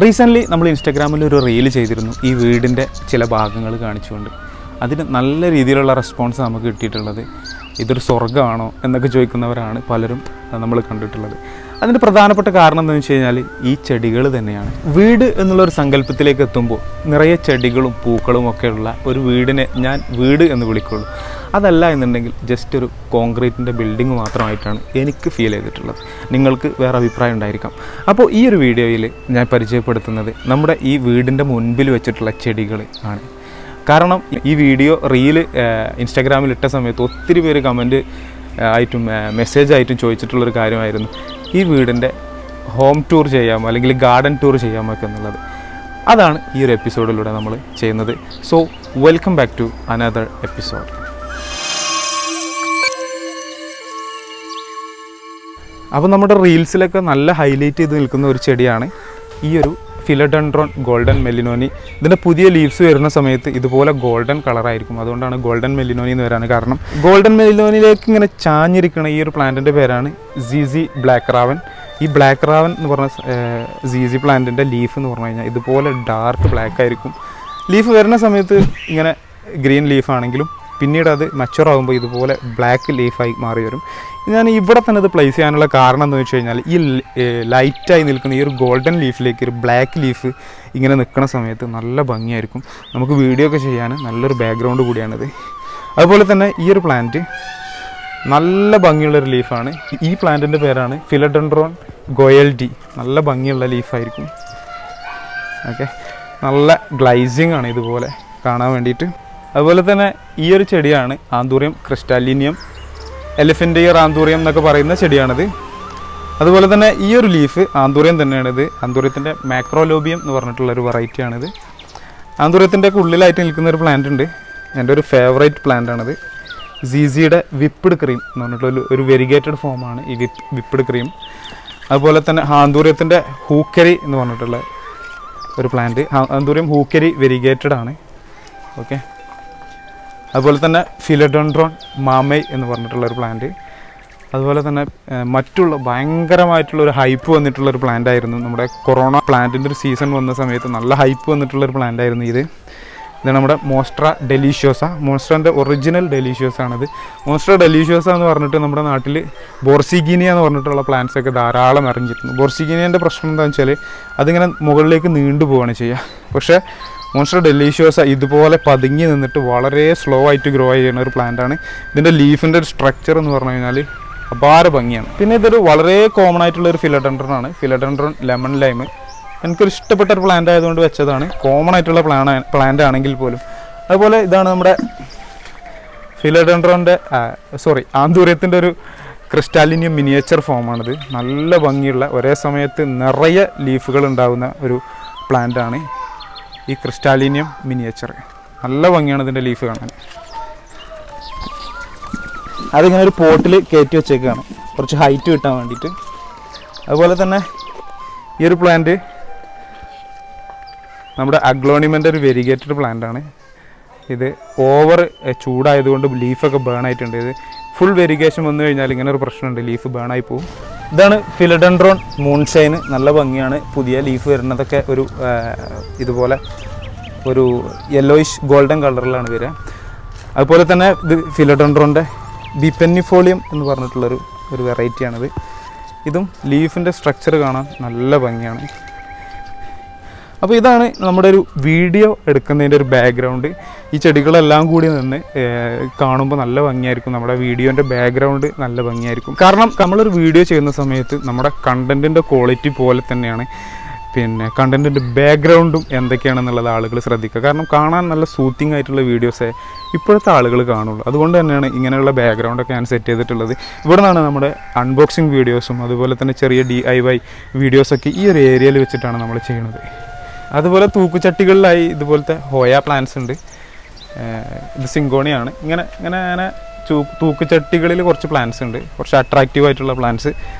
Recently നമ്മൾ ഇൻസ്റ്റാഗ്രാമിൽ ഒരു റീൽ ചെയ്തിരുന്നു ഈ വീടിൻ്റെ ചില ഭാഗങ്ങൾ കാണിച്ചുകൊണ്ട്. അതിന് നല്ല രീതിയിലുള്ള റെസ്പോൺസ് നമുക്ക് കിട്ടിയിട്ടുള്ളത്. ഇതൊരു സ്വർഗ്ഗമാണോ എന്നൊക്കെ ചോദിക്കുന്നവരാണ് പലരും നമ്മൾ കണ്ടിട്ടുള്ളത്. അതിൻ്റെ പ്രധാനപ്പെട്ട കാരണം എന്താണെന്ന് വെച്ച് കഴിഞ്ഞാൽ ഈ ചെടികൾ തന്നെയാണ്. വീട് എന്നുള്ളൊരു സങ്കല്പത്തിലേക്ക് എത്തുമ്പോൾ നിറയെ ചെടികളും പൂക്കളും ഒക്കെയുള്ള ഒരു വീടിനെ ഞാൻ വീട് എന്ന് വിളിക്കുള്ളൂ. അതല്ല എന്നുണ്ടെങ്കിൽ ജസ്റ്റ് ഒരു കോൺക്രീറ്റിൻ്റെ ബിൽഡിംഗ് മാത്രമായിട്ടാണ് എനിക്ക് ഫീൽ ചെയ്തിട്ടുള്ളത്. നിങ്ങൾക്ക് വേറെ അഭിപ്രായം ഉണ്ടായിരിക്കാം. അപ്പോൾ ഈ ഒരു വീഡിയോയിൽ ഞാൻ പരിചയപ്പെടുത്തുന്നത് നമ്മുടെ ഈ വീടിൻ്റെ മുൻപിൽ വെച്ചിട്ടുള്ള ചെടികൾ ആണ്. കാരണം ഈ വീഡിയോ റീല് ഇൻസ്റ്റാഗ്രാമിൽ ഇട്ട സമയത്ത് ഒത്തിരി പേര് കമൻറ്റ് ആയിട്ടും മെസ്സേജ് ആയിട്ടും ചോദിച്ചിട്ടുള്ളൊരു കാര്യമായിരുന്നു, ഈ വീടിൻ്റെ ഹോം ടൂർ ചെയ്യാമോ അല്ലെങ്കിൽ ഗാർഡൻ ടൂർ ചെയ്യാമോ ഒക്കെ എന്നുള്ളത്. അതാണ് ഈ ഒരു എപ്പിസോഡിലൂടെ നമ്മൾ ചെയ്യുന്നത്. So welcome back to another episode. അപ്പോൾ നമ്മുടെ റീൽസിലൊക്കെ നല്ല ഹൈലൈറ്റ് ചെയ്ത് നിൽക്കുന്ന ഒരു ചെടിയാണ് ഈ ഒരു ഫിലഡൻഡ്രോൺ ഗോൾഡൻ മെലിനോനി. ഇതിൻ്റെ പുതിയ ലീവ്സ് വരുന്ന സമയത്ത് ഇതുപോലെ ഗോൾഡൻ കളറായിരിക്കും. അതുകൊണ്ടാണ് ഗോൾഡൻ മെലിനോനി എന്ന് വരാൻ കാരണം. ഗോൾഡൻ മെലിനോനിയിലേക്ക് ഇങ്ങനെ ചാഞ്ഞിരിക്കുന്ന ഈ ഒരു പ്ലാന്റിൻ്റെ പേരാണ് ZZ ബ്ലാക്ക് റാവൻ. ഈ ബ്ലാക്ക് റാവൻ എന്ന് പറഞ്ഞ ZZ പ്ലാന്റിൻ്റെ ലീഫ് എന്ന് പറഞ്ഞു കഴിഞ്ഞാൽ ഇതുപോലെ ഡാർക്ക് ബ്ലാക്ക് ആയിരിക്കും. ലീഫ് വരുന്ന സമയത്ത് ഇങ്ങനെ ഗ്രീൻ ലീഫാണെങ്കിലും പിന്നീട് അത് മച്ചുവർ ആകുമ്പോൾ ഇതുപോലെ ബ്ലാക്ക് ലീഫായി മാറി വരും. ഞാൻ ഇവിടെ തന്നെ ഇത് പ്ലേസ് ചെയ്യാനുള്ള കാരണം എന്താണെന്ന് വെച്ച് കഴിഞ്ഞാൽ ഈ ലൈറ്റായി നിൽക്കുന്ന ഈ ഒരു ഗോൾഡൻ ലീഫിലേക്ക് ഒരു ബ്ലാക്ക് ലീഫ് ഇങ്ങനെ നിൽക്കുന്ന സമയത്ത് നല്ല ഭംഗിയായിരിക്കും. നമുക്ക് വീഡിയോ ഒക്കെ ചെയ്യാൻ നല്ലൊരു ബാക്ക്ഗ്രൗണ്ട് കൂടിയാണിത്. അതുപോലെ തന്നെ ഈ ഒരു പ്ലാന്റ് നല്ല ഭംഗിയുള്ളൊരു ലീഫാണ്. ഈ പ്ലാന്റിൻ്റെ പേരാണ് ഫിലഡൻഡ്രോൺ ഗോയൽഡി. നല്ല ഭംഗിയുള്ള ലീഫായിരിക്കും. ഓക്കെ, നല്ല ഗ്ലൈസിങ് ആണ് ഇതുപോലെ കാണാൻ വേണ്ടിയിട്ട്. അതുപോലെ തന്നെ ഈ ഒരു ചെടിയാണ് ആന്തൂറിയം ക്രിസ്റ്റാലിനിയം, എലിഫൻ്റ് ഇയർ ആന്തൂറിയം എന്നൊക്കെ പറയുന്ന ചെടിയാണിത്. അതുപോലെ തന്നെ ഈ ഒരു ലീഫ് ആന്തൂറിയം തന്നെയാണിത്. ആന്തൂറിയത്തിൻ്റെ മാക്രോലോബിയം എന്ന് പറഞ്ഞിട്ടുള്ളൊരു വെറൈറ്റിയാണിത്. ആന്തൂറിയത്തിൻ്റെ ഒക്കെ ഉള്ളിലായിട്ട് നിൽക്കുന്ന ഒരു പ്ലാന്റ് ഉണ്ട്. എൻ്റെ ഒരു ഫേവറേറ്റ് പ്ലാന്റാണിത്. ZZയുടെ വിപ്പ്ഡ് ക്രീം എന്ന് പറഞ്ഞിട്ടുള്ള ഒരു വെരിഗേറ്റഡ് ഫോമാണ് ഈ വിപ്പ്ഡ് ക്രീം. അതുപോലെ തന്നെ ആന്തൂറിയത്തിൻ്റെ ഹൂക്കരി എന്ന് പറഞ്ഞിട്ടുള്ള ഒരു പ്ലാന്റ്. ആന്തൂറിയം ഹൂക്കരി വെരിഗേറ്റഡ് ആണ്. ഓക്കെ, അതുപോലെ തന്നെ ഫിലഡൻഡ്രോൺ മാമൈ എന്ന് പറഞ്ഞിട്ടുള്ളൊരു പ്ലാന്റ്. അതുപോലെ തന്നെ മറ്റുള്ള ഭയങ്കരമായിട്ടുള്ളൊരു ഹൈപ്പ് വന്നിട്ടുള്ളൊരു പ്ലാന്റ് ആയിരുന്നു. നമ്മുടെ കൊറോണ പ്ലാന്റിൻ്റെ ഒരു സീസൺ വന്ന സമയത്ത് നല്ല ഹൈപ്പ് വന്നിട്ടുള്ളൊരു പ്ലാന്റ് ആയിരുന്നു ഇത്. ഇത് നമ്മുടെ മോസ്ട്ര ഡെലീഷ്യോസ. മോസ്ട്രൻ്റെ ഒറിജിനൽ ഡെലീഷ്യോസ ആണിത്. മോസ്ട്ര ഡെലീഷ്യോസ എന്ന് പറഞ്ഞിട്ട് നമ്മുടെ നാട്ടിൽ ബോർസിഗീനിയ എന്ന് പറഞ്ഞിട്ടുള്ള പ്ലാന്റ്സ് ഒക്കെ ധാരാളം ഇറങ്ങിയിട്ടുണ്ട്. ബോർസിഗീനിയൻ്റെ പ്രശ്നം എന്താണെന്ന് വെച്ചാൽ അതിങ്ങനെ മുകളിലേക്ക് നീണ്ടു പോവുകയാണ് ചെയ്യുക. പക്ഷേ മോൺസ്റ്റർ ഡെലീഷ്യോസ ഇതുപോലെ പതുങ്ങി നിന്നിട്ട് വളരെ സ്ലോ ആയിട്ട് ഗ്രോ ചെയ്യുന്ന ഒരു പ്ലാന്റാണ്. ഇതിൻ്റെ ലീഫിൻ്റെ ഒരു സ്ട്രക്ചർ എന്ന് പറഞ്ഞു കഴിഞ്ഞാൽ അപാര ഭംഗിയാണ്. പിന്നെ ഇതൊരു വളരെ കോമൺ ആയിട്ടുള്ളൊരു ഫിലഡൻഡ്രോൺ ആണ്. ഫിലഡൻഡ്രോൺ ലെമൺ ലൈം എനിക്കൊരു ഇഷ്ടപ്പെട്ട ഒരു പ്ലാന്റ് ആയതുകൊണ്ട് വെച്ചതാണ്. കോമൺ ആയിട്ടുള്ള പ്ലാന്റ് ആണെങ്കിൽ പോലും. അതുപോലെ ഇതാണ് നമ്മുടെ ഫിലഡൻഡ്രോൻ്റെ ആന്തൂറിയത്തിൻ്റെ ഒരു ക്രിസ്റ്റാലിനിയം മിനിയേച്ചർ ഫോമാണിത്. നല്ല ഭംഗിയുള്ള ഒരേ സമയത്ത് നിറയെ ലീഫുകൾ ഉണ്ടാകുന്ന ഒരു പ്ലാന്റാണ് ഈ ക്രിസ്റ്റാലിനിയം മിനിയേച്ചർ. നല്ല ഭംഗിയാണ് ഇതിൻ്റെ ലീഫ് കാണാൻ. അതിങ്ങനെ ഒരു പോട്ടിൽ കയറ്റി വെച്ചേക്കാണ് കുറച്ച് ഹൈറ്റ് കിട്ടാൻ വേണ്ടിയിട്ട്. അതുപോലെ തന്നെ ഈ ഒരു പ്ലാന്റ് നമ്മുടെ അഗ്ലോണിമൻ്റെ ഒരു വെരിഗേറ്റഡ് പ്ലാന്റാണ്. ഇത് ഓവർ ചൂടായതുകൊണ്ട് ലീഫൊക്കെ ബേൺ ആയിട്ടുണ്ട്. ഇത് ഫുൾ വെരിഗേഷൻ വന്നു കഴിഞ്ഞാൽ ഇങ്ങനെ ഒരു പ്രശ്നമുണ്ട്, ലീഫ് ബേൺ ആയി പോകും. ഇതാണ് ഫിലഡൻഡ്രോൺ മൂൺഷൈൻ. നല്ല ഭംഗിയാണ്. പുതിയ ലീഫ് വരുന്നതൊക്കെ ഒരു ഇതുപോലെ ഒരു യെല്ലോയിഷ് ഗോൾഡൻ കളറിലാണ് വരിക. അതുപോലെ തന്നെ ഇത് ഫിലഡൻഡ്രോൻ്റെ ബിപെന്നിഫോളിയം എന്ന് പറഞ്ഞിട്ടുള്ളൊരു വെറൈറ്റിയാണിത്. ഇതും ലീഫിൻ്റെ സ്ട്രക്ചർ കാണാൻ നല്ല ഭംഗിയാണ്. അപ്പോൾ ഇതാണ് നമ്മുടെ ഒരു വീഡിയോ എടുക്കുന്നതിൻ്റെ ഒരു ബാക്ക്ഗ്രൗണ്ട്. ഈ ചെടികളെല്ലാം കൂടി നിന്ന് കാണുമ്പോൾ നല്ല ഭംഗിയായിരിക്കും. നമ്മുടെ വീഡിയോൻ്റെ ബാക്ക്ഗ്രൗണ്ട് നല്ല ഭംഗിയായിരിക്കും. കാരണം നമ്മളൊരു വീഡിയോ ചെയ്യുന്ന സമയത്ത് നമ്മുടെ കണ്ടൻറ്റിൻ്റെ ക്വാളിറ്റി പോലെ തന്നെയാണ് പിന്നെ കണ്ടൻറ്റിൻ്റെ ബാക്ക്ഗ്രൗണ്ടും എന്തൊക്കെയാണെന്നുള്ളത് ആളുകൾ ശ്രദ്ധിക്കുക. കാരണം കാണാൻ നല്ല സൂത്തിങ് ആയിട്ടുള്ള വീഡിയോസേ ഇപ്പോഴത്തെ ആളുകൾ കാണുള്ളൂ. അതുകൊണ്ട് തന്നെയാണ് ഇങ്ങനെയുള്ള ബാക്ക്ഗ്രൗണ്ടൊക്കെ ഞാൻ സെറ്റ് ചെയ്തിട്ടുള്ളത്. ഇവിടെ നിന്നാണ് നമ്മുടെ അൺബോക്സിങ് വീഡിയോസും അതുപോലെ തന്നെ ചെറിയ DIY വീഡിയോസൊക്കെ ഈ ഒരു ഏരിയയിൽ വെച്ചിട്ടാണ് നമ്മൾ ചെയ്യുന്നത്. അതുപോലെ തൂക്കുചട്ടികളിലായി ഇതുപോലത്തെ ഹോയ പ്ലാന്റ്സ് ഉണ്ട്. ഇത് സിങ്കോണിയാണ്. ഇങ്ങനെ തൂക്കുചട്ടികളിൽ കുറച്ച് പ്ലാന്റ്സ് ഉണ്ട്, കുറച്ച് അട്രാക്റ്റീവ് ആയിട്ടുള്ള പ്ലാന്റ്സ്.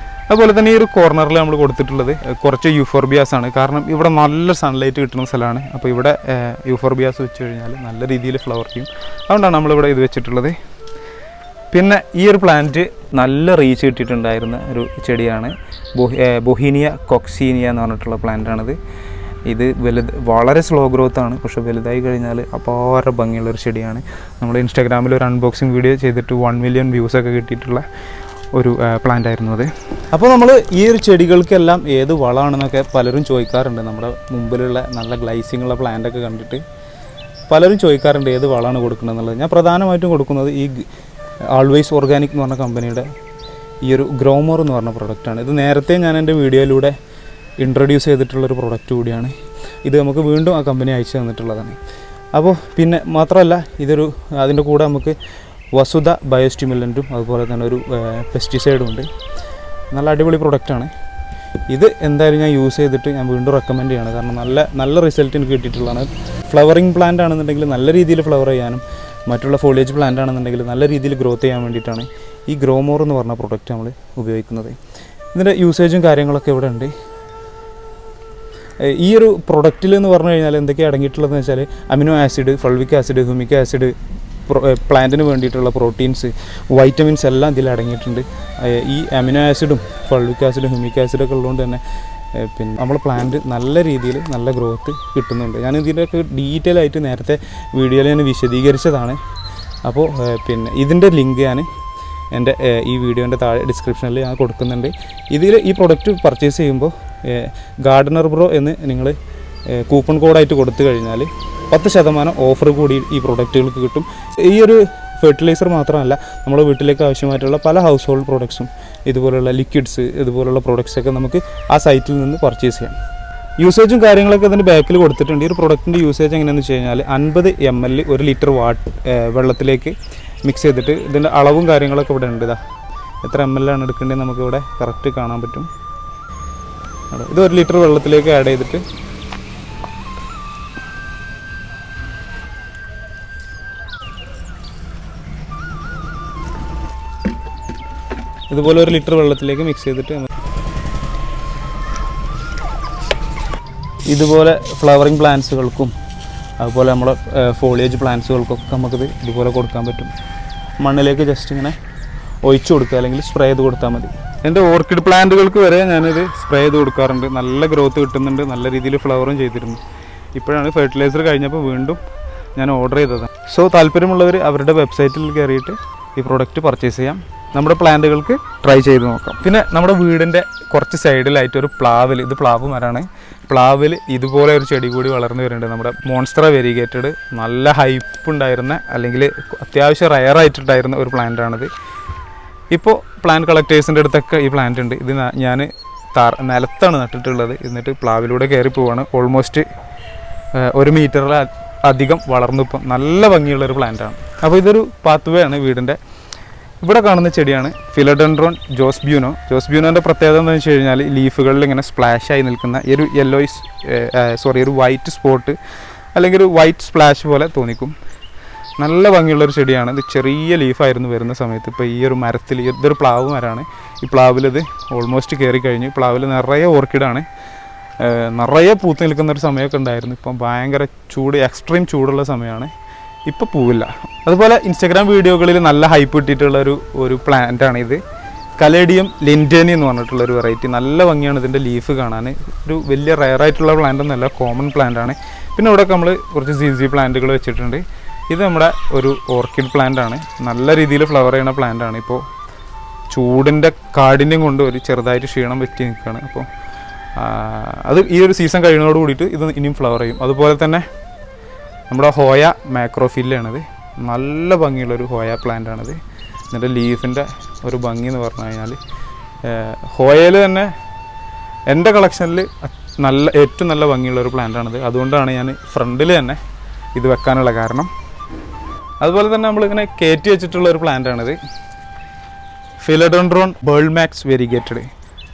അതുപോലെ തന്നെ ഈ ഒരു കോർണറിൽ നമ്മൾ കൊടുത്തിട്ടുള്ളത് കുറച്ച് യൂഫോർബിയാസ് ആണ്. കാരണം ഇവിടെ നല്ല സൺലൈറ്റ് കിട്ടുന്ന സ്ഥലമാണ്. അപ്പോൾ ഇവിടെ യൂഫോർബിയാസ് വെച്ച് കഴിഞ്ഞാൽ നല്ല രീതിയിൽ ഫ്ലവർ ചെയ്യും. അതുകൊണ്ടാണ് നമ്മളിവിടെ ഇത് വെച്ചിട്ടുള്ളത്. പിന്നെ ഈ ഒരു പ്ലാന്റ് നല്ല റീച്ച് കിട്ടിയിട്ടുണ്ടായിരുന്ന ഒരു ചെടിയാണ് ബൊഹീനിയ കോക്സീനിയ എന്ന് പറഞ്ഞിട്ടുള്ള പ്ലാന്റാണിത്. ഇത് വളരെ സ്ലോ ഗ്രോത്ത് ആണ്, പക്ഷേ വലുതായി കഴിഞ്ഞാൽ അപാര ഭംഗിയുള്ളൊരു ചെടിയാണ്. നമ്മൾ ഇൻസ്റ്റാഗ്രാമിൽ ഒരു അൺബോക്സിങ് വീഡിയോ ചെയ്തിട്ട് 1 മില്യൺ വ്യൂസൊക്കെ കിട്ടിയിട്ടുള്ള ഒരു പ്ലാന്റ് ആയിരുന്നു അത്. അപ്പോൾ നമ്മൾ ഈ ഒരു ചെടികൾക്കെല്ലാം ഏത് വളമാണെന്നൊക്കെ പലരും ചോദിക്കാറുണ്ട്. നമ്മുടെ മുമ്പിലുള്ള നല്ല ഗ്ലൈസിങ് ഉള്ള പ്ലാന്റൊക്കെ കണ്ടിട്ട് പലരും ചോദിക്കാറുണ്ട് ഏത് വളമാണ് കൊടുക്കുന്നത് എന്നുള്ളത്. ഞാൻ പ്രധാനമായിട്ടും കൊടുക്കുന്നത് ഈ ആൾവേസ് ഓർഗാനിക് എന്ന് പറഞ്ഞ കമ്പനിയുടെ ഈ ഒരു ഗ്രോമോർ എന്ന് പറഞ്ഞ പ്രൊഡക്റ്റാണ്. ഇത് നേരത്തെ ഞാൻ എൻ്റെ വീഡിയോയിലൂടെ ഇൻട്രൊഡ്യൂസ് ചെയ്തിട്ടുള്ളൊരു പ്രൊഡക്റ്റ് കൂടിയാണ്. ഇത് നമുക്ക് വീണ്ടും ആ കമ്പനി അയച്ചു തന്നിട്ടുള്ളതാണ്. അപ്പോൾ പിന്നെ മാത്രമല്ല അതിൻ്റെ കൂടെ നമുക്ക് വസുധ ബയോസ്റ്റിമുലൻറ്റും അതുപോലെ തന്നെ ഒരു പെസ്റ്റിസൈഡും ഉണ്ട്. നല്ല അടിപൊളി പ്രൊഡക്റ്റാണ് ഇത്. എന്തായാലും ഞാൻ യൂസ് ചെയ്തിട്ട് ഞാൻ വീണ്ടും റെക്കമെൻഡ് ചെയ്യണം. കാരണം നല്ല റിസൾട്ട് എനിക്ക് കിട്ടിയിട്ടുള്ളതാണ്. ഫ്ലവറിങ് പ്ലാന്റ് ആണെന്നുണ്ടെങ്കിൽ നല്ല രീതിയിൽ ഫ്ലവർ ചെയ്യാനും മറ്റുള്ള ഫോളിയേജ് പ്ലാന്റ് ആണെന്നുണ്ടെങ്കിൽ നല്ല രീതിയിൽ ഗ്രോത്ത് ചെയ്യാൻ വേണ്ടിയിട്ടാണ് ഈ ഗ്രോമോർ എന്ന് പറഞ്ഞ പ്രൊഡക്റ്റ് നമ്മൾ ഉപയോഗിക്കുന്നത്. ഇതിൻ്റെ യൂസേജും കാര്യങ്ങളൊക്കെ ഇവിടെ ഉണ്ട്. ഈ ഒരു പ്രൊഡക്റ്റിൽ എന്ന് പറഞ്ഞു കഴിഞ്ഞാൽ എന്തൊക്കെയാണ് അടങ്ങിയിട്ടുള്ളതെന്ന് വെച്ചാൽ amino acid, fulvic acid, humic acid, പ്ലാന്റിന് വേണ്ടിയിട്ടുള്ള പ്രോട്ടീൻസ്, വൈറ്റമിൻസ് എല്ലാം ഇതിൽ അടങ്ങിയിട്ടുണ്ട്. ഈ അമിനോ ആസിഡും ഫൾവിക് ആസിഡും ഹ്യൂമിക് ആസിഡൊക്കെ ഉള്ളതുകൊണ്ട് തന്നെ പിന്നെ നമ്മൾ പ്ലാന്റ് നല്ല രീതിയിൽ നല്ല ഗ്രോത്ത് കിട്ടുന്നുണ്ട്. ഞാൻ ഇതിൻ്റെയൊക്കെ ഡീറ്റെയിൽ ആയിട്ട് നേരത്തെ വീഡിയോയിൽ ഞാൻ വിശദീകരിച്ചതാണ്. അപ്പോൾ പിന്നെ ഇതിൻ്റെ ലിങ്ക് ഞാൻ എൻ്റെ ഈ വീഡിയോൻ്റെ താഴെ ഡിസ്ക്രിപ്ഷനിൽ ഞാൻ കൊടുക്കുന്നുണ്ട്. ഈ പ്രൊഡക്റ്റ് പർച്ചേസ് ചെയ്യുമ്പോൾ ഗാർഡനർ ബ്രോ എന്ന് നിങ്ങൾ കൂപ്പൺ കോഡായിട്ട് കൊടുത്തു കഴിഞ്ഞാൽ 10% ഓഫർ കൂടി ഈ പ്രൊഡക്റ്റുകൾക്ക് കിട്ടും. ഈ ഒരു ഫെർട്ടിലൈസർ മാത്രമല്ല, നമ്മുടെ വീട്ടിലേക്ക് ആവശ്യമായിട്ടുള്ള പല ഹൗസ് ഹോൾഡ് പ്രോഡക്ട്സും ഇതുപോലുള്ള ലിക്വിഡ്സ് ഇതുപോലുള്ള പ്രോഡക്ട്സൊക്കെ നമുക്ക് ആ സൈറ്റിൽ നിന്ന് പർച്ചേസ് ചെയ്യാം. യൂസേജും കാര്യങ്ങളൊക്കെ അതിൻ്റെ ബാക്കിൽ കൊടുത്തിട്ടുണ്ട്. ഈ ഒരു പ്രൊഡക്റ്റിൻ്റെ യൂസേജ് എങ്ങനെയാണെന്ന് വെച്ച് കഴിഞ്ഞാൽ 50 ml 1 ലിറ്റർ വെള്ളത്തിലേക്ക് മിക്സ് ചെയ്തിട്ട് ഇതിൻ്റെ അളവും കാര്യങ്ങളൊക്കെ ഇവിടെ ഉണ്ട്. എത്ര ml ആണ് എടുക്കേണ്ടത് നമുക്കിവിടെ കറക്റ്റ് കാണാൻ പറ്റും. ഇത് 1 ലിറ്റർ വെള്ളത്തിലേക്ക് ആഡ് ചെയ്തിട്ട് ഇതുപോലെ 1 ലിറ്റർ വെള്ളത്തിലേക്ക് മിക്സ് ചെയ്തിട്ട് ഇതുപോലെ ഫ്ലവറിങ് പ്ലാന്റ്സുകൾക്കും അതുപോലെ നമ്മുടെ ഫോളിയേജ് പ്ലാന്റ്സുകൾക്കൊക്കെ നമുക്കിത് ഇതുപോലെ കൊടുക്കാൻ പറ്റും. മണ്ണിലേക്ക് ജസ്റ്റ് ഇങ്ങനെ ഒഴിച്ചു കൊടുക്കുക, അല്ലെങ്കിൽ സ്പ്രേ ചെയ്ത് കൊടുത്താൽ മതി. എൻ്റെ ഓർക്കിഡ് പ്ലാന്റുകൾക്ക് വരെ ഞാനിത് സ്പ്രേ ചെയ്ത് കൊടുക്കാറുണ്ട്. നല്ല ഗ്രോത്ത് കിട്ടുന്നുണ്ട്, നല്ല രീതിയിൽ ഫ്ലവറും ചെയ്തിരുന്നു. ഇപ്പോഴാണ് ഫെർട്ടിലൈസർ കഴിഞ്ഞപ്പോൾ വീണ്ടും ഞാൻ ഓർഡർ ചെയ്തതാണ്. സോ താല്പര്യമുള്ളവർ അവരുടെ വെബ്സൈറ്റിൽ കയറിയിട്ട് ഈ പ്രോഡക്റ്റ് പർച്ചേസ് ചെയ്യാം. നമ്മുടെ പ്ലാന്റുകൾക്ക് ട്രൈ ചെയ്ത് നോക്കാം. പിന്നെ നമ്മുടെ വീടിൻ്റെ കുറച്ച് സൈഡിലായിട്ട് ഒരു പ്ലാവിൽ, ഇത് പ്ലാവ് മരമാണ്, പ്ലാവിൽ ഇതുപോലെ ഒരു ചെടി കൂടി വളർന്നു വരുന്നുണ്ട്. നമ്മുടെ മോൺസ്റ്ററ വെരിഗേറ്റഡ്, നല്ല ഹൈപ്പ് ഉണ്ടായിരുന്ന അല്ലെങ്കിൽ അത്യാവശ്യം റയറായിട്ടുണ്ടായിരുന്ന ഒരു പ്ലാന്റാണിത്. ഇപ്പോൾ പ്ലാന്റ് കളക്ടേഴ്സിൻ്റെ അടുത്തൊക്കെ ഈ പ്ലാന്റ് ഉണ്ട്. ഇത് ഞാൻ നിലത്താണ് നട്ടിട്ടുള്ളത്. എന്നിട്ട് പ്ലാവിലൂടെ കയറി പോവാണ്. ഓൾമോസ്റ്റ് 1 മീറ്ററിൽ അധികം വളർന്നു. ഇപ്പം നല്ല ഭംഗിയുള്ളൊരു പ്ലാന്റാണ്. അപ്പോൾ ഇതൊരു പാത്വേ ആണ് വീടിൻ്റെ. ഇവിടെ കാണുന്ന ചെടിയാണ് ഫിലഡെൻഡ്രോൺ ജോസ്ബ്യൂനോ. ജോസ്ബ്യൂനോൻ്റെ പ്രത്യേകത എന്ന് വെച്ച് കഴിഞ്ഞാൽ ലീഫുകളിൽ ഇങ്ങനെ സ്പ്ലാഷായി നിൽക്കുന്ന ഒരു വൈറ്റ് സ്പോട്ട് അല്ലെങ്കിൽ ഒരു വൈറ്റ് സ്പ്ലാഷ് പോലെ തോന്നിക്കും. നല്ല ഭംഗിയുള്ളൊരു ചെടിയാണ്. ഇത് ചെറിയ ലീഫായിരുന്നു വരുന്ന സമയത്ത്. ഇപ്പോൾ ഈ ഒരു മരത്തിൽ, ഇതൊരു പ്ലാവ് മരമാണ്. ഈ പ്ലാവിലിത് ഓൾമോസ്റ്റ് കയറി കഴിഞ്ഞു. പ്ലാവിൽ നിറയെ ഓർക്കിഡാണ്, നിറയെ പൂത്ത് നിൽക്കുന്നൊരു സമയമൊക്കെ ഉണ്ടായിരുന്നു. ഇപ്പം ഭയങ്കര എക്സ്ട്രീം ചൂടുള്ള സമയമാണ്. ഇപ്പോൾ പൂവില്ല. അതുപോലെ ഇൻസ്റ്റാഗ്രാം വീഡിയോകളിൽ നല്ല ഹൈപ്പ് കിട്ടിയിട്ടുള്ള ഒരു പ്ലാന്റാണ് ഇത്. കലേഡിയം ലിൻഡേനി എന്ന് പറഞ്ഞിട്ടുള്ളൊരു വെറൈറ്റി. നല്ല ഭംഗിയാണ് ഇതിൻ്റെ ലീഫ് കാണാൻ. ഒരു വലിയ റയറായിട്ടുള്ള പ്ലാന്റ് ഒന്നല്ല, കോമൺ പ്ലാന്റാണ്. പിന്നെ ഇവിടെ നമ്മൾ കുറച്ച് ZZ പ്ലാന്റുകൾ വെച്ചിട്ടുണ്ട്. ഇത് നമ്മുടെ ഒരു ഓർക്കിഡ് പ്ലാന്റാണ്. നല്ല രീതിയിൽ ഫ്ലവർ ചെയ്യുന്ന പ്ലാന്റാണ്. ഇപ്പോൾ ചൂടിൻ്റെ കാഠിന്യം കൊണ്ട് ഒരു ചെറുതായിട്ട് ക്ഷീണം പറ്റി നിൽക്കുകയാണ്. അപ്പോൾ അത് ഈ ഒരു സീസൺ കഴിയുന്നതോട് കൂടിയിട്ട് ഇത് ഇനിയും ഫ്ലവർ ചെയ്യും. അതുപോലെ തന്നെ നമ്മുടെ ഹോയ മാക്രോഫില്ലാണിത്. നല്ല ഭംഗിയുള്ളൊരു ഹോയ പ്ലാന്റാണിത്. ഇതിൻ്റെ ലീഫിൻ്റെ ഒരു ഭംഗി എന്ന് പറഞ്ഞു കഴിഞ്ഞാൽ ഹോയയിൽ തന്നെ എൻ്റെ കളക്ഷനിൽ ഏറ്റവും നല്ല ഭംഗിയുള്ളൊരു പ്ലാന്റാണിത്. അതുകൊണ്ടാണ് ഞാൻ ഫ്രണ്ടിൽ തന്നെ ഇത് വെക്കാനുള്ള കാരണം. അതുപോലെ തന്നെ നമ്മളിങ്ങനെ കയറ്റി വെച്ചിട്ടുള്ളൊരു പ്ലാന്റാണിത്. Philodendron Burle Marx variegated.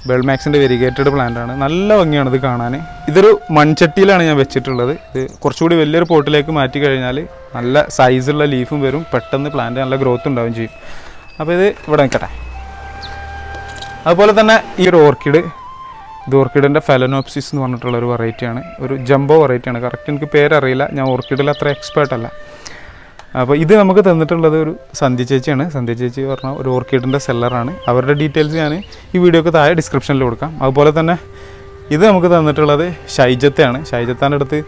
ബേൾമാക്സിൻ്റെ വെരിഗേറ്റഡ് പ്ലാന്റാണ്. നല്ല ഭംഗിയാണ് ഇത് കാണാൻ. ഇതൊരു മൺചട്ടിയിലാണ് ഞാൻ വെച്ചിട്ടുള്ളത്. ഇത് കുറച്ചുകൂടി വലിയൊരു പോട്ടിലേക്ക് മാറ്റി കഴിഞ്ഞാൽ നല്ല സൈസുള്ള ലീഫും വരും, പെട്ടെന്ന് പ്ലാന്റ് നല്ല ഗ്രോത്ത് ഉണ്ടാവുകയും ചെയ്യും. അപ്പോൾ ഇത് ഇവിടെ നിൽക്കട്ടെ. അതുപോലെ തന്നെ ഈ ഒരു ഓർക്കിഡ്, ഇത് ഓർക്കിഡിൻ്റെ ഫെലനോപ്സിസ് എന്ന് പറഞ്ഞിട്ടുള്ളൊരു വെറൈറ്റിയാണ്. ഒരു ജംബോ വെറൈറ്റിയാണ്. കറക്റ്റ് എനിക്ക് പേരറിയില്ല, ഞാൻ ഓർക്കിഡിൽ അത്ര എക്സ്പേർട്ടല്ല. അപ്പോൾ ഇത് നമുക്ക് തന്നിട്ടുള്ളത് ഒരു സന്ധ്യ ചേച്ചിയാണ്. സന്ധ്യ ചേച്ചി പറഞ്ഞാൽ ഒരു ഓർക്കിഡിൻ്റെ സെല്ലറാണ്. അവരുടെ ഡീറ്റെയിൽസ് ഞാൻ ഈ വീഡിയോക്ക് താഴെ ഡിസ്ക്രിപ്ഷനിൽ കൊടുക്കാം. അതുപോലെ തന്നെ ഇത് നമുക്ക് തന്നിട്ടുള്ളത് ഷൈജത്താണ്. ഷൈജത്താൻ്റെ അടുത്ത്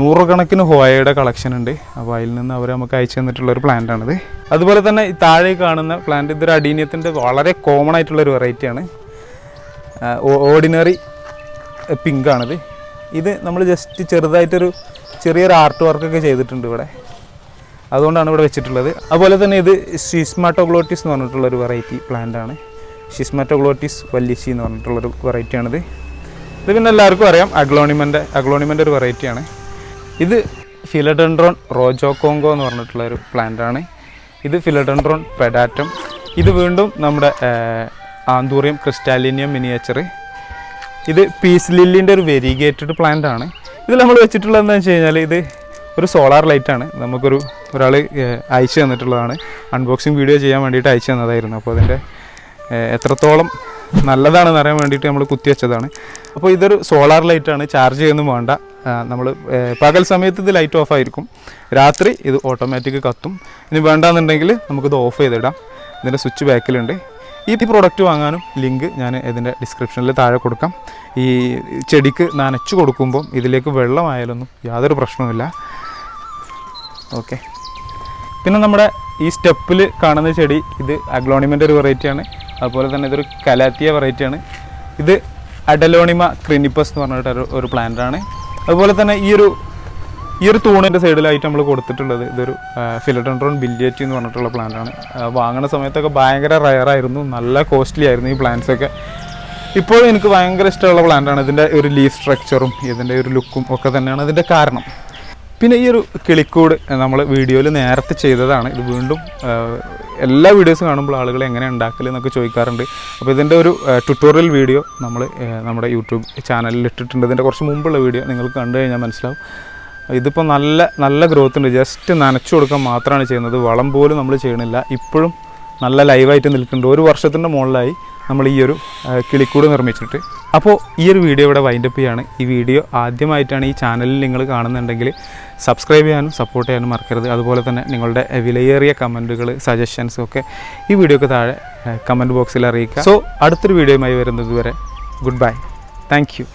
നൂറുകണക്കിന് ഹോയയുടെ കളക്ഷൻ ഉണ്ട്. അപ്പോൾ അതിൽ നിന്ന് അവർ നമുക്ക് അയച്ചു തന്നിട്ടുള്ളൊരു പ്ലാന്റാണിത്. അതുപോലെ തന്നെ ഈ താഴെ കാണുന്ന പ്ലാന്റ് ഇതൊരു അഡീനിയത്തിൻ്റെ വളരെ കോമൺ ആയിട്ടുള്ളൊരു വെറൈറ്റിയാണ്. ഓർഡിനറി പിങ്കാണിത്. ഇത് നമ്മൾ ജസ്റ്റ് ചെറിയൊരു ആർട്ട് വർക്കൊക്കെ ചെയ്തിട്ടുണ്ട് ഇവിടെ, അതുകൊണ്ടാണ് ഇവിടെ വെച്ചിട്ടുള്ളത്. അതുപോലെ തന്നെ ഇത് ഷിസ്മാറ്റോഗ്ലോട്ടിസ് എന്ന് പറഞ്ഞിട്ടുള്ളൊരു വെറൈറ്റി പ്ലാന്റാണ്. ഷിസ്മാറ്റോഗ്ലോട്ടിസ് വല്ലിശി എന്ന് പറഞ്ഞിട്ടുള്ളൊരു വെറൈറ്റിയാണിത്. ഇത് പിന്നെ എല്ലാവർക്കും അറിയാം, അഗ്ലോണിമൻ്റെ ഒരു വെറൈറ്റിയാണ്. ഇത് ഫിലഡെൻഡ്രോൺ റോജോകോങ്കോ എന്ന് പറഞ്ഞിട്ടുള്ളൊരു പ്ലാന്റാണ്. ഇത് ഫിലഡെൻഡ്രോൺ പെഡാറ്റം. ഇത് വീണ്ടും നമ്മുടെ ആന്തൂറിയം ക്രിസ്റ്റാലിനിയം മിനിയേച്ചർ. ഇത് പീസ് ലില്ലിൻ്റെ ഒരു വെരിഗേറ്റഡ് പ്ലാന്റാണ്. ഇതിൽ നമ്മൾ വെച്ചിട്ടുള്ളത് എന്താണെന്ന് വെച്ച് കഴിഞ്ഞാൽ ഇത് ഒരു സോളാർ ലൈറ്റാണ്. ഒരാൾ അയച്ചു തന്നിട്ടുള്ളതാണ്. അൺബോക്സിങ് വീഡിയോ ചെയ്യാൻ വേണ്ടിയിട്ട് അയച്ചു തന്നതായിരുന്നു. അപ്പോൾ അതിൻ്റെ എത്രത്തോളം നല്ലതാണെന്ന് അറിയാൻ വേണ്ടിയിട്ട് നമ്മൾ കുത്തിവെച്ചതാണ്. അപ്പോൾ ഇതൊരു സോളാർ ലൈറ്റാണ്, ചാർജ് ചെയ്യുന്നു വേണ്ട. നമ്മൾ പകൽ സമയത്ത് ഇത് ലൈറ്റ് ഓഫ് ആയിരിക്കും, രാത്രി ഇത് ഓട്ടോമാറ്റിക് കത്തും. ഇനി വേണ്ടാന്നുണ്ടെങ്കിൽ നമുക്കിത് ഓഫ് ചെയ്തിടാം. ഇതിൻ്റെ സ്വിച്ച് ബാക്കിലുണ്ട്. ഈ പ്രോഡക്റ്റ് വാങ്ങാനും ലിങ്ക് ഞാൻ ഇതിൻ്റെ ഡിസ്ക്രിപ്ഷനിൽ താഴെ കൊടുക്കാം. ഈ ചെടിക്ക് നനച്ചു കൊടുക്കുമ്പം ഇതിലേക്ക് വെള്ളമായാലൊന്നും യാതൊരു പ്രശ്നവുമില്ല. ഓക്കെ, പിന്നെ നമ്മുടെ ഈ സ്റ്റെപ്പിൽ കാണുന്ന ചെടി ഇത് അഗ്ലോണിമൻ്റെ ഒരു വെറൈറ്റിയാണ്. അതുപോലെ തന്നെ ഇതൊരു കലാത്തിയ വെറൈറ്റിയാണ്. ഇത് അഡലോണിമ ക്രിനിപ്പസ് എന്ന് പറഞ്ഞിട്ട് ഒരു പ്ലാന്റാണ്. അതുപോലെ തന്നെ ഈ ഒരു തൂണിൻ്റെ സൈഡിലായിട്ട് നമ്മൾ കൊടുത്തിട്ടുള്ളത് ഇതൊരു ഫിലഡെൻഡ്രോൺ ബില്ലിയറ്റി എന്ന് പറഞ്ഞിട്ടുള്ള പ്ലാന്റാണ്. വാങ്ങുന്ന സമയത്തൊക്കെ ഭയങ്കര റയറായിരുന്നു, നല്ല കോസ്റ്റ്ലി ആയിരുന്നു ഈ പ്ലാന്റ്സൊക്കെ. ഇപ്പോഴും എനിക്ക് ഭയങ്കര ഇഷ്ടമുള്ള പ്ലാന്റാണ്. ഇതിൻ്റെ ഒരു ലീഫ് സ്ട്രക്ചറും ഇതിൻ്റെ ഒരു ലുക്കും ഒക്കെ തന്നെയാണ് ഇതിൻ്റെ കാരണം. പിന്നെ ഈ ഒരു കിളിക്കൂട് നമ്മൾ വീഡിയോയിൽ നേരത്തെ ചെയ്തതാണ്. ഇത് വീണ്ടും എല്ലാ വീഡിയോസും കാണുമ്പോൾ ആളുകൾ എങ്ങനെ ഉണ്ടാക്കൽ എന്നൊക്കെ ചോദിക്കാറുണ്ട്. അപ്പോൾ ഇതിൻ്റെ ഒരു ട്യൂട്ടോറിയൽ വീഡിയോ നമ്മൾ നമ്മുടെ യൂട്യൂബ് ചാനലിൽ ഇട്ടിട്ടുണ്ട്. ഇതിൻ്റെ കുറച്ച് മുമ്പുള്ള വീഡിയോ നിങ്ങൾക്ക് കണ്ടു കഴിഞ്ഞാൽ മനസ്സിലാവും. ഇതിപ്പോൾ നല്ല ഗ്രോത്ത് ഉണ്ട്. ജസ്റ്റ് നനച്ചു കൊടുക്കാൻ മാത്രമാണ് ചെയ്യുന്നത്, വളം പോലും നമ്മൾ ചെയ്യണില്ല. ഇപ്പോഴും നല്ല ലൈവായിട്ട് നിൽക്കുന്നുണ്ട്. ഒരു വർഷത്തിൻ്റെ മുകളിലായി നമ്മൾ ഈ ഒരു കിളിക്കൂട് നിർമ്മിച്ചിട്ട്. അപ്പോൾ ഈ ഒരു വീഡിയോ ഇവിടെ വൈൻഡപ്പ് ചെയ്യാണ്. ഈ വീഡിയോ ആദ്യമായിട്ടാണ് ഈ ചാനലിൽ നിങ്ങൾ കാണുന്നുണ്ടെങ്കിൽ സബ്സ്ക്രൈബ് ചെയ്യാനും സപ്പോർട്ട് ചെയ്യാനും മറക്കരുത്. അതുപോലെ തന്നെ നിങ്ങളുടെ വിലയേറിയ കമൻറ്റുകൾ, സജഷൻസും ഒക്കെ ഈ വീഡിയോക്ക് താഴെ കമൻറ്റ് ബോക്സിൽ അറിയിക്കുക. സോ അടുത്തൊരു വീഡിയോയുമായി വരുന്നത് വരെ ഗുഡ് ബൈ. Thank you.